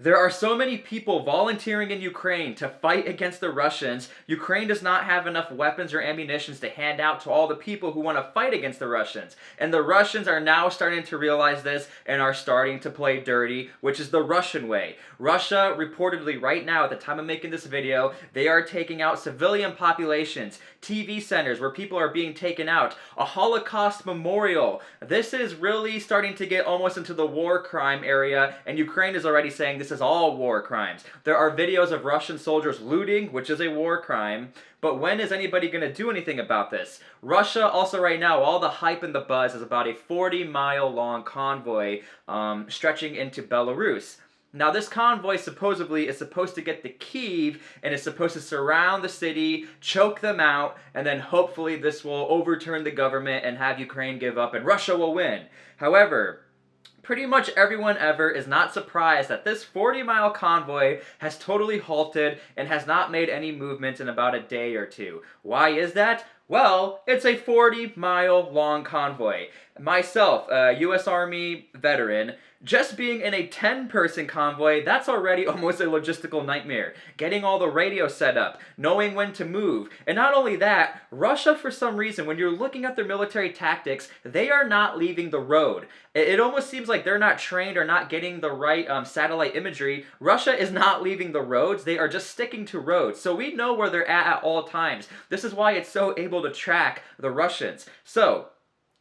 There are so many people volunteering in Ukraine to fight against the Russians. Ukraine does not have enough weapons or ammunition to hand out to all the people who want to fight against the Russians. And the Russians are now starting to realize this and are starting to play dirty, which is the Russian way. Russia, reportedly right now, at the time of making this video, they are taking out civilian populations, TV centers where people are being taken out, a Holocaust memorial. This is really starting to get almost into the war crime area, and Ukraine is already saying this is all war crimes. There are videos of Russian soldiers looting, which is a war crime, but when is anybody going to do anything about this? Russia also right now, all the hype and the buzz is about a 40-mile long convoy stretching into Belarus. Now this convoy supposedly is supposed to get to Kyiv and is supposed to surround the city, choke them out, and then hopefully this will overturn the government and have Ukraine give up and Russia will win. However, pretty much everyone ever is not surprised that this 40-mile convoy has totally halted and has not made any movement in about a day or two. Why is that? Well, it's a 40-mile long convoy. Myself, a U.S. Army veteran, just being in a 10-person convoy, that's already almost a logistical nightmare. Getting all the radio set up, knowing when to move. And not only that, Russia, for some reason, when you're looking at their military tactics, they are not leaving the road. It almost seems like they're not trained or not getting the right satellite imagery. Russia is not leaving the roads, they are just sticking to roads. So we know where they're at all times. This is why it's so able to track the Russians. So,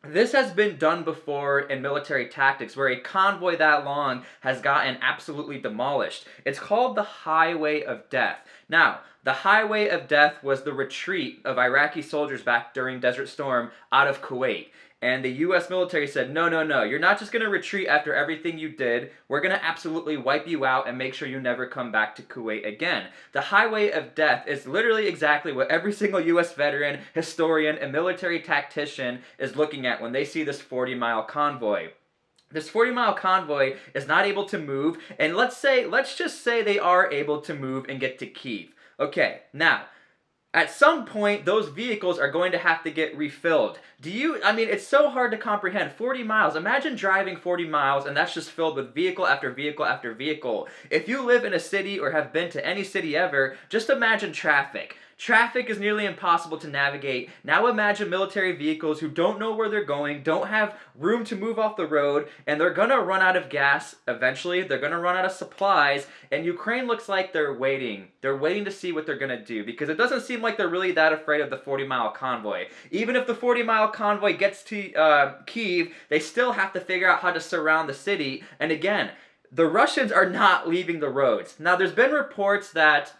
this has been done before in military tactics where a convoy that long has gotten absolutely demolished. It's called the Highway of Death. Now, the Highway of Death was the retreat of Iraqi soldiers back during Desert Storm out of Kuwait. And the U.S. military said, no, no, no, you're not just going to retreat after everything you did. We're going to absolutely wipe you out and make sure you never come back to Kuwait again. The Highway of Death is literally exactly what every single U.S. veteran, historian, and military tactician is looking at when they see this 40-mile convoy. This 40-mile convoy is not able to move, and let's just say they are able to move and get to Kyiv. Okay, now, at some point, those vehicles are going to have to get refilled. I mean, it's so hard to comprehend. 40 miles. Imagine driving 40 miles and that's just filled with vehicle after vehicle after vehicle. If you live in a city or have been to any city ever, just imagine traffic. Traffic is nearly impossible to navigate. Now imagine military vehicles who don't know where they're going, don't have room to move off the road, and they're gonna run out of gas eventually. They're gonna run out of supplies, and Ukraine looks like they're waiting. They're waiting to see what they're gonna do, because it doesn't seem like they're really that afraid of the 40-mile convoy. Even if the 40-mile convoy gets to Kyiv, they still have to figure out how to surround the city, and again, the Russians are not leaving the roads. Now, there's been reports that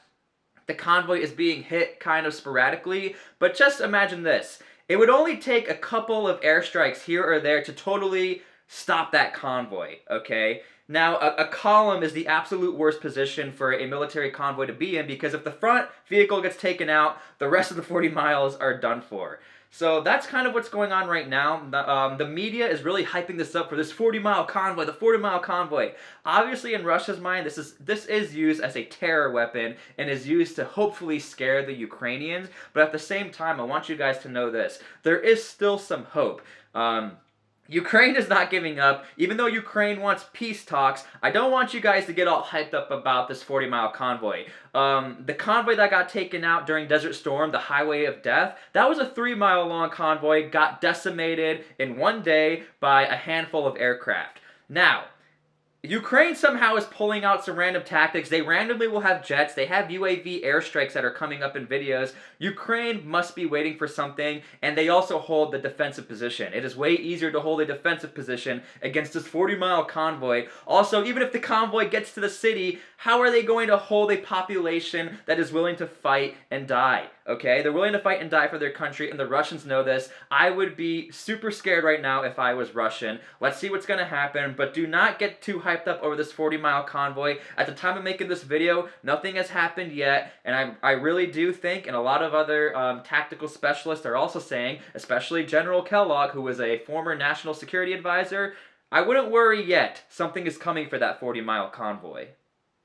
the convoy is being hit kind of sporadically, but just imagine this. It would only take a couple of airstrikes here or there to totally stop that convoy, okay? Now, a column is the absolute worst position for a military convoy to be in because if the front vehicle gets taken out, the rest of the 40 miles are done for. So that's kind of what's going on right now. The media is really hyping this up for this 40-mile convoy, the 40-mile convoy. Obviously, in Russia's mind, this is used as a terror weapon and is used to hopefully scare the Ukrainians. But at the same time, I want you guys to know this. There is still some hope. Ukraine is not giving up. Even though Ukraine wants peace talks, I don't want you guys to get all hyped up about this 40-mile convoy. The convoy that got taken out during Desert Storm, the Highway of Death, that was a 3-mile long convoy, got decimated in one day by a handful of aircraft. Now, Ukraine somehow is pulling out some random tactics. They randomly will have jets. They have UAV airstrikes that are coming up in videos. Ukraine must be waiting for something, and they also hold the defensive position. It is way easier to hold a defensive position against this 40-mile convoy. Also, even if the convoy gets to the city, how are they going to hold a population that is willing to fight and die? Okay, they're willing to fight and die for their country, and the Russians know this. I would be super scared right now if I was Russian. Let's see what's going to happen, but do not get too hyped up over this 40-mile convoy. At the time of making this video, nothing has happened yet, and I really do think, and a lot of other tactical specialists are also saying, especially General Kellogg, who was a former national security advisor, I wouldn't worry yet. Something is coming for that 40-mile convoy.